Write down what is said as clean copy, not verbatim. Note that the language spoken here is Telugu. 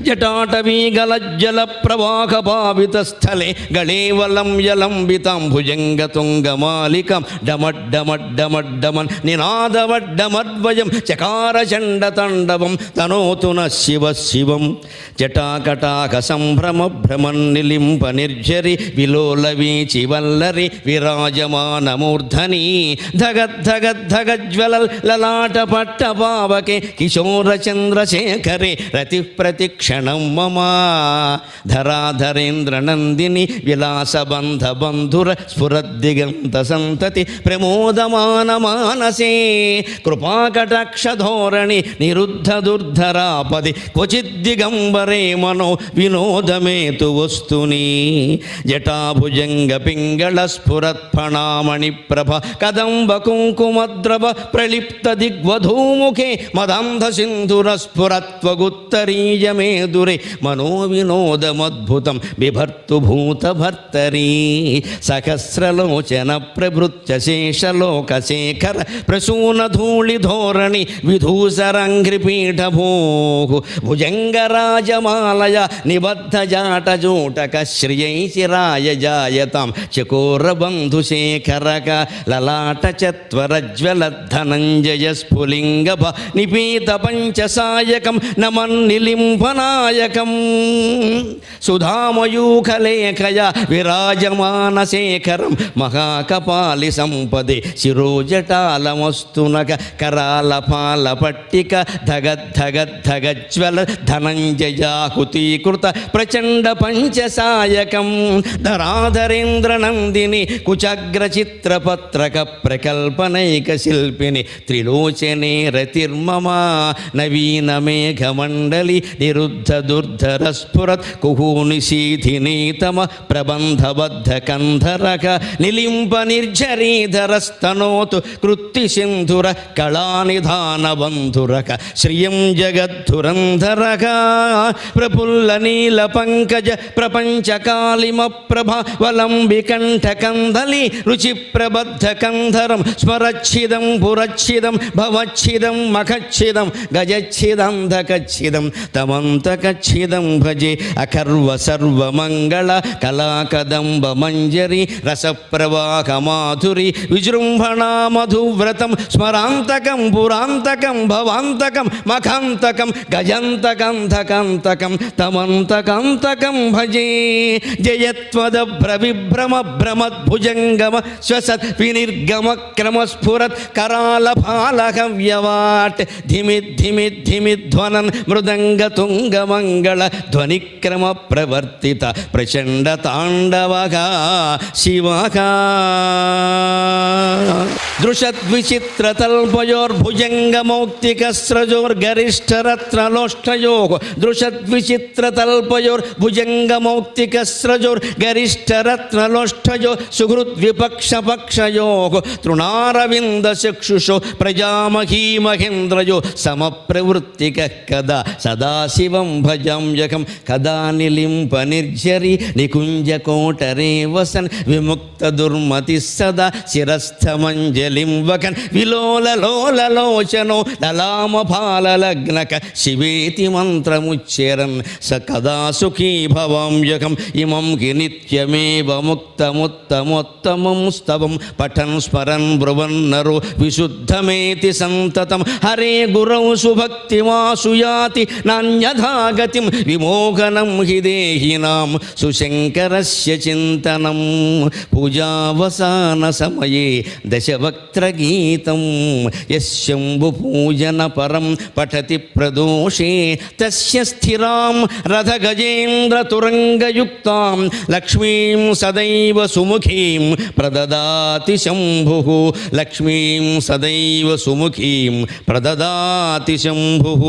జటాటవీగలజ్జల ప్రవాహ భావిత స్థలే గళేవలం యలంబితాం భుజంగతుంగమాలికం డమడ్డమడ్డమడ్డమన్ నినాదవడ్డమద్వయం చకార చండతాండవం తనోతున శివ శివం జటాకటాక సంభ్రమ భ్రమన్నిలింప నిర్జరి విలోల వీచి వల్లరి విరాజమానమూర్ధని ధగద్ధగద్ధగజ్వలల్ లలాట పట్ట పావకే కిశోర చంద్రశేఖరే రతి ప్రతిక్షణం మమ ధరాధరేంద్ర నందిని విలాసబంధ బంధుర స్ఫురద్దిగంత సంతతి ప్రమోదమాన మానసే కృపాకటాక్ష ధోరణి నిరుద్ధ దుర్ధరాపది క్వచిద్దిగంబరే మనో వినోదమేతు వస్తుని జటాభుజంగ పింగళ స్ఫురత్ఫణామణి ప్రభ కదంబ కుంకుమద్రవ ప్రలిప్త దిగ్వధూముఖే మదాంధ సింధుర స్ఫురత్వగుత్తరీయమేదురే మనో వినోదమద్భుతం బిభర్తు భూతభర్తరీ సహస్రలోచన ప్రభృత్య శేషలోకశేఖర ప్రసూన ధూళి ధోరణి విధూసరంఘ్రిపీఠభూ భుజంగరాజమాలయ నిబద్ధ జాటజూటక శ్రియైశిరాయ జాయతాం చకోరబంధుశేఖరక లలాట చత్వరజ్వల ధనంజయ స్ఫులింగభ నిపీత పంచసాయకం నమన్నిలింపనాయకం సుధామయూఖలేఖయ విరాజమానశేఖరం మహాకపాలి సంపదే శిరోజటాలమస్తునక కరాలపాల పట్టిక ధగద్ధగద్ధగజ్వల ధనంజయాహుతీకృత ప్రచండ పంచసాయకం ధరాధరేంద్ర నందిని కుచగ్రచిత్రపత్రక ప్రకల్పనైక శిల్పిని త్రిలోచనే రతిర్మమ నవీన మేఘమండలి నిరుద్ధ దుర్ధర స్ఫురత్ కుహూనిశీధినీతమ ప్రబంధబద్ధ కంధరక నిలింప నిర్జరీధరస్తనోతు కృత్తి సింధుర కళానిధాన బంధురక శ్రియం జగద్ధురంధరక ప్రఫుల్ల నీల పంకజ ప్రపంచకాళిమ ప్రభ వలంబికంఠ కందలి రుచి ప్రబద్ధ కంధరం స్మరచ్ఛిదం పురచ్ఛిదం భవచ్ఛిదం మఖచ్ఛిదం గజచ్ఛిదంధకచ్ఛిదం తమంతకచ్ఛిదం భజే అకర్వ సర్వమంగళ కళాకదంబ మంజరి రసప్రవాహ మాధురి విజృంభణా మధువ్రతం స్మరాంతకం పురాంతకం భవాంతకం మఖాంతకం గజంతకంధకంతకం తమంతకంతకం భజే జయత్వదభ్ర విభ్రమ భ్రమద్భుజంగమ శ్వసత్ వినిర్గమ క్రమ స్ఫురత్ కరాల భాలహవ్యవాట్ ధిమి ధిమి ధిమి ధ్వనన్ మృదంగ తుంగ మంగళ ధ్వనిక్రమ ప్రవర్తిత ప్రచండ తాండవగా శివగా దృషద్విచిత్రతల్పయోర్భుజంగమౌక్తికస్రజోర్గరిష్టరత్నలోష్టయో దృషద్విచిత్రతల్పయోర్భుజంగమౌక్తికస్రజోర్గరిష్టరత్నలోష్టయో సుహృద్విపక్షపక్షయో తృణారవిందచక్షుషో ప్రజామహీమహేంద్రయో సమప్రవృత్తిక కదా సదాశివం భజామ్యకం కదా నిలింప నిర్జరి నికుంజకోటరే వసన్ విముక్త దుర్మతి సదా శిరస్థమంజలిం వకన్ విలోలలోలలోచనో లలామ ఫాలలగ్నక శివేతి మంత్రముచ్చేరన్ స కదా సుఖీ భవామ్యకం ఇమం కి నిత్యమేవ ముక్తముత్తమోత్తమం స్తవం పఠన్ స్మరన్ బ్రువన్నరో విశుద్ధమేతి సంతతం హరే గురౌ సుభక్తిమాసుయాతి నాన్యథాగతిం విమోహనం హి దేహినాం సుశంకరస్య చింతనం పూజావసాన సమయే దశవక్త్రగీతం యశంభుపూజన పరం పఠతి ప్రదోషే తస్య స్థిరాం రథగజేంద్ర తురంగయుక్తాం లక్ష్మీం సదైవ సుముఖీం ప్రదదాతి శంభుః లక్ష్మీం సదైవ సుముఖీం ప్రదదాతి శంభుః